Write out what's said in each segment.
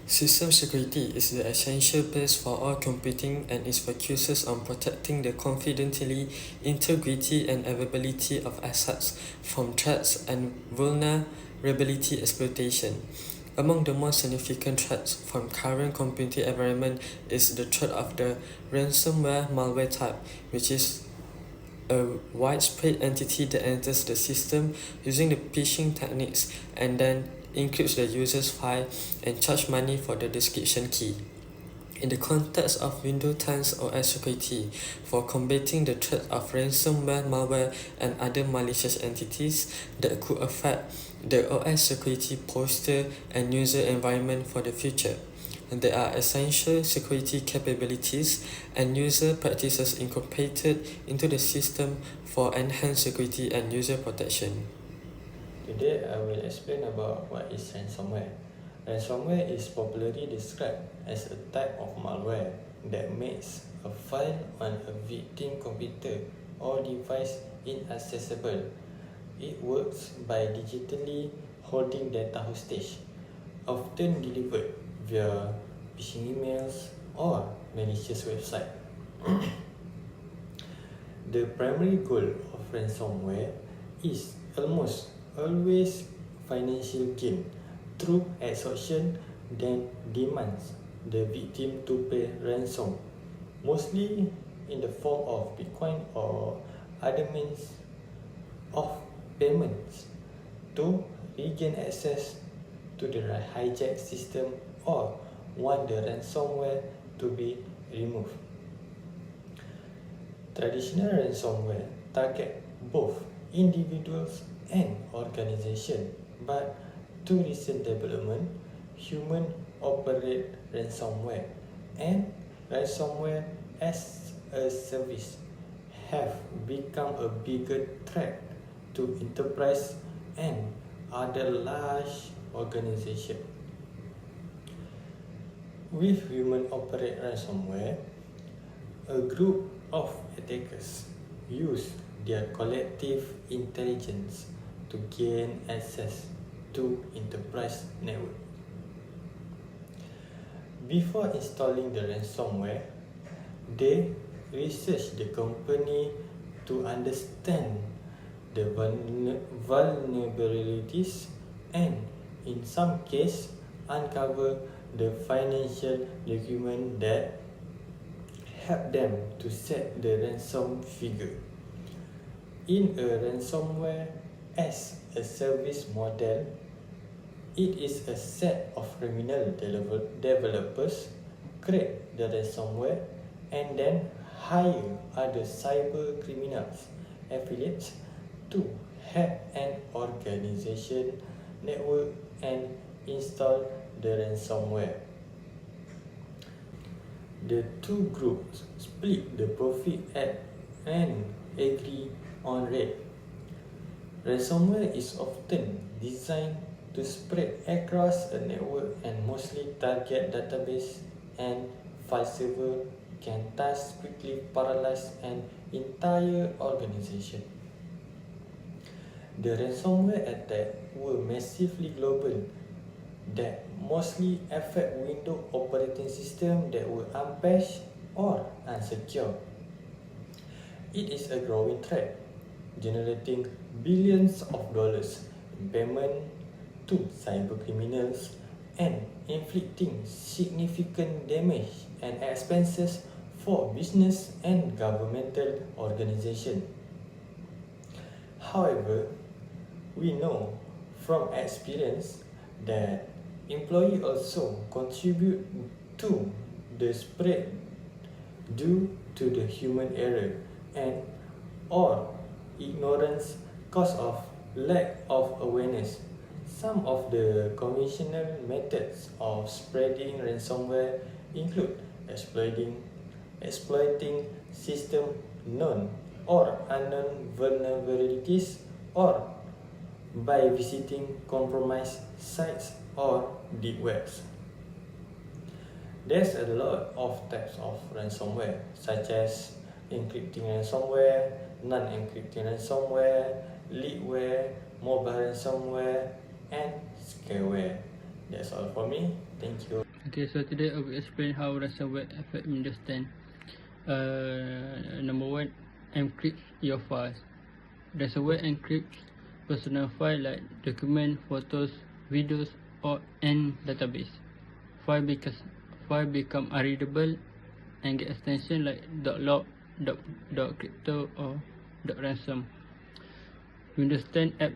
System security is the essential base for all computing and is focuses on protecting the confidentiality, integrity, and availability of assets from threats and vulnerability exploitation. Among the most significant threats from current computing environment is the threat of the ransomware malware type, which is a widespread entity that enters the system using the phishing techniques and then encrypts the user's file and charge money for the description key. In the context of Windows 10's OS security, for combating the threat of ransomware, malware, and other malicious entities that could affect the OS security posture and user environment for the future, there are essential security capabilities and user practices incorporated into the system for enhanced security and user protection. Today I will explain about what is ransomware. Ransomware is popularly described as a type of malware that makes a file on a victim computer or device inaccessible. It works by digitally holding data hostage, often delivered via phishing emails or malicious website. The primary goal of ransomware is almost always financial gain through extortion that demands the victim to pay ransom, mostly in the form of Bitcoin or other means of payments, to regain access to the hijacked system or want the ransomware to be removed. Traditional ransomware target both individuals and organizations, but two recent developments, human operate ransomware and ransomware as a service, have become a bigger threat to enterprise and other large organizations. With human operate ransomware, a group of attackers use their collective intelligence to gain access to enterprise network. Before installing the ransomware, they research the company to understand the vulnerabilities and, in some cases, uncover the financial document that help them to set the ransom figure. In a ransomware as a service model, it is a set of criminal developers create the ransomware and then hire other cyber criminals affiliates to hack an organization network and install the ransomware. The two groups split the profit and agree on rate. Ransomware is often designed to spread across a network and mostly target database, and file server can thus quickly paralyze an entire organization. The ransomware attacks were massively global that mostly affect Windows operating systems that were unpatched or unsecure. It is a growing threat, generating billions of dollars in payment to cybercriminals and inflicting significant damage and expenses for business and governmental organizations. However, we know from experience that employees also contribute to the spread due to the human error and or ignorance cause of lack of awareness. Some of the conventional methods of spreading ransomware include exploiting system known or unknown vulnerabilities, or by visiting compromised sites or deep webs. There's a lot of types of ransomware, such as encrypting ransomware, non-encrypting ransomware, leadware, mobile ransomware, and scareware. That's all for me. Thank you. Okay, so today I will explain how ransomware affect Windows 10. Number one, encrypt your files. Ransomware encrypts personal files like document, photos, videos, or any database. File become unreadable and get extension like .log, .crypto, or .ransom. Windows 10 app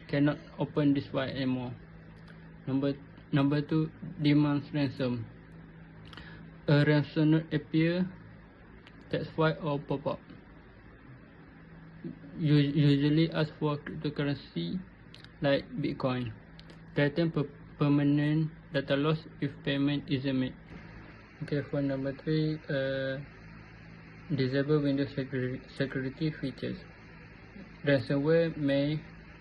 cannot open this file anymore. Number two, demands ransom. A ransom note appear, text file or pop up. Usually ask for cryptocurrency like Bitcoin. Threaten permanent data loss if payment isn't made. Okay, for number three, disable Windows security features. Ransomware may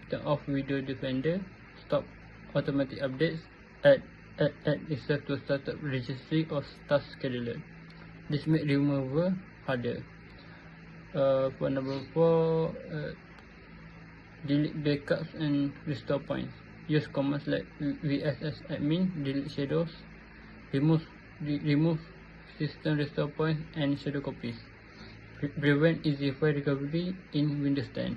turn off Windows Defender, stop automatic updates, add itself to startup registry or task scheduler. This makes removal harder. For number four, delete backups and restore points. Use commands like vss admin, delete shadows, remove system restore points and shadow copies. Prevent easy file recovery in Windows 10.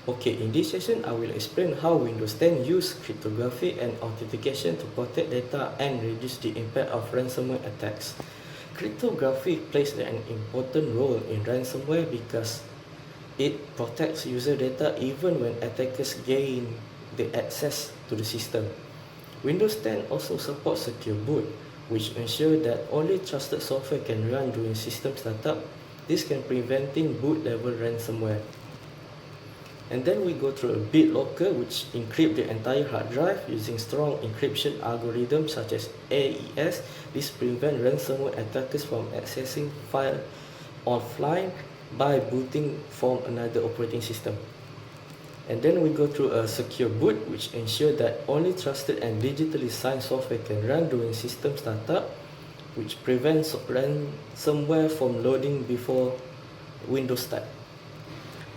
Okay, in this session, I will explain how Windows 10 use cryptography and authentication to protect data and reduce the impact of ransomware attacks. Cryptography plays an important role in ransomware because it protects user data even when attackers gain the access to the system. Windows 10 also supports secure boot, which ensures that only trusted software can run during system startup. This can preventing boot level ransomware. And then we go through a BitLocker, which encrypt the entire hard drive using strong encryption algorithms such as AES. This prevents ransomware attackers from accessing files offline by booting from another operating system. And then we go through a secure boot, which ensures that only trusted and digitally signed software can run during system startup, which prevents ransomware from loading before Windows start.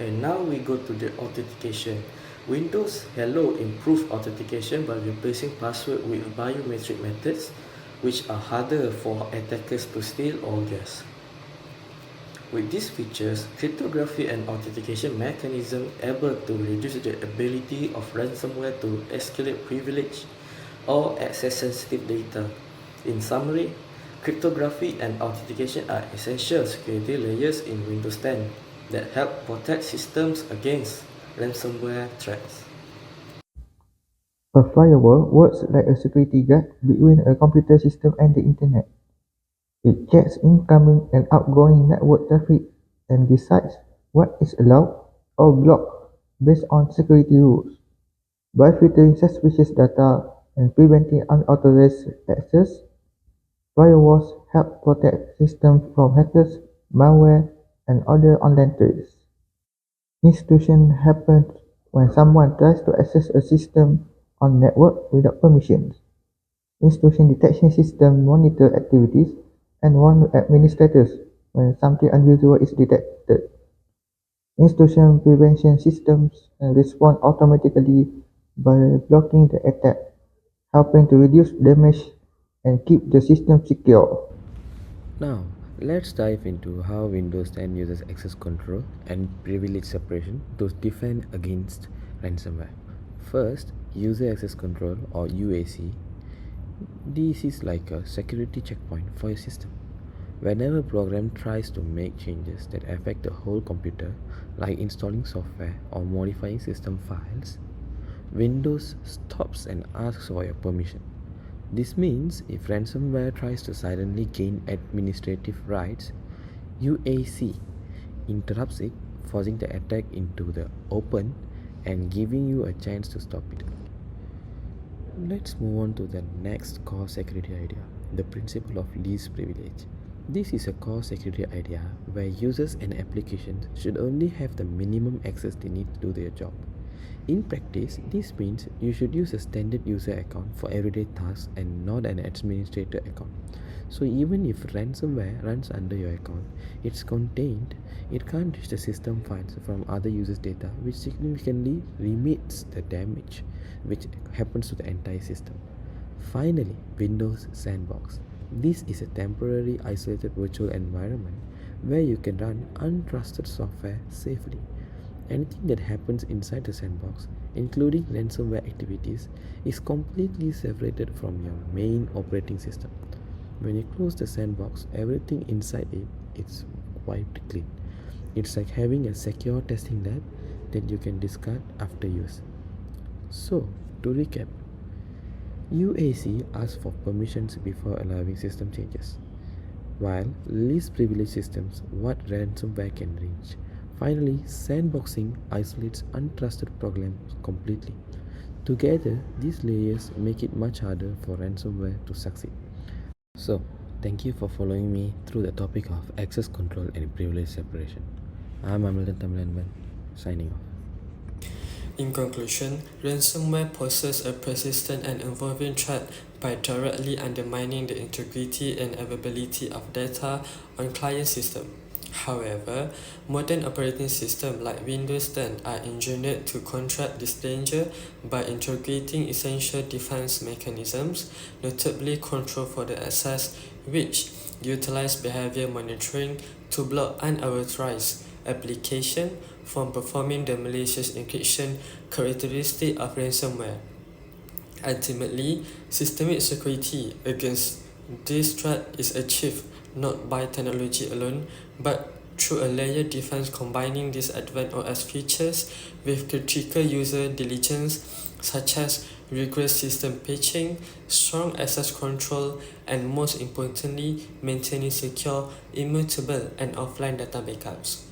And now we go to the authentication. Windows Hello improved authentication by replacing password with biometric methods, which are harder for attackers to steal or guess. With these features, cryptography and authentication mechanism able to reduce the ability of ransomware to escalate privilege or access sensitive data. In summary, cryptography and authentication are essential security layers in Windows 10 that help protect systems against ransomware threats. A firewall works like a security guard between a computer system and the internet. It checks incoming and outgoing network traffic and decides what is allowed or blocked based on security rules. By filtering suspicious data and preventing unauthorized access, firewalls help protect systems from hackers, malware, and other online threats. Intrusion happens when someone tries to access a system on network without permissions. Intrusion detection systems monitor activities and warn administrators when something unusual is detected. Intrusion prevention systems respond automatically by blocking the attack, helping to reduce damage and keep the system secure. Now, let's dive into how Windows 10 uses access control and privilege separation to defend against ransomware. First, user access control or UAC. This is like a security checkpoint for your system. Whenever a program tries to make changes that affect the whole computer, like installing software or modifying system files, Windows stops and asks for your permission. This means if ransomware tries to silently gain administrative rights, UAC interrupts it, forcing the attack into the open and giving you a chance to stop it. Let's move on to the next core security idea, the principle of least privilege. This is a core security idea where users and applications should only have the minimum access they need to do their job. In practice, this means you should use a standard user account for everyday tasks and not an administrator account. So even if ransomware runs under your account, it's contained, it can't reach the system files from other users' data, which significantly limits the damage which happens to the entire system. Finally, Windows Sandbox. This is a temporary isolated virtual environment where you can run untrusted software safely. Anything that happens inside the sandbox, including ransomware activities, is completely separated from your main operating system. When you close the sandbox, everything inside it is wiped clean. It's like having a secure testing lab that you can discard after use. So, to recap, UAC asks for permissions before allowing system changes, while least privileged systems what ransomware can reach. Finally, sandboxing isolates untrusted programs completely. Together, these layers make it much harder for ransomware to succeed. So, thank you for following me through the topic of access control and privilege separation. I'm Hamilton Tamilanban, signing off. In conclusion, ransomware poses a persistent and evolving threat by directly undermining the integrity and availability of data on client systems. However, modern operating systems like Windows 10 are engineered to combat this danger by integrating essential defense mechanisms, notably control for the access, which utilize behavior monitoring to block unauthorized application from performing the malicious encryption characteristic of ransomware. Ultimately, systemic security against this threat is achieved not by technology alone, but through a layered defense combining these advanced OS features with critical user diligence such as rigorous system patching, strong access control, and most importantly, maintaining secure, immutable, and offline data backups.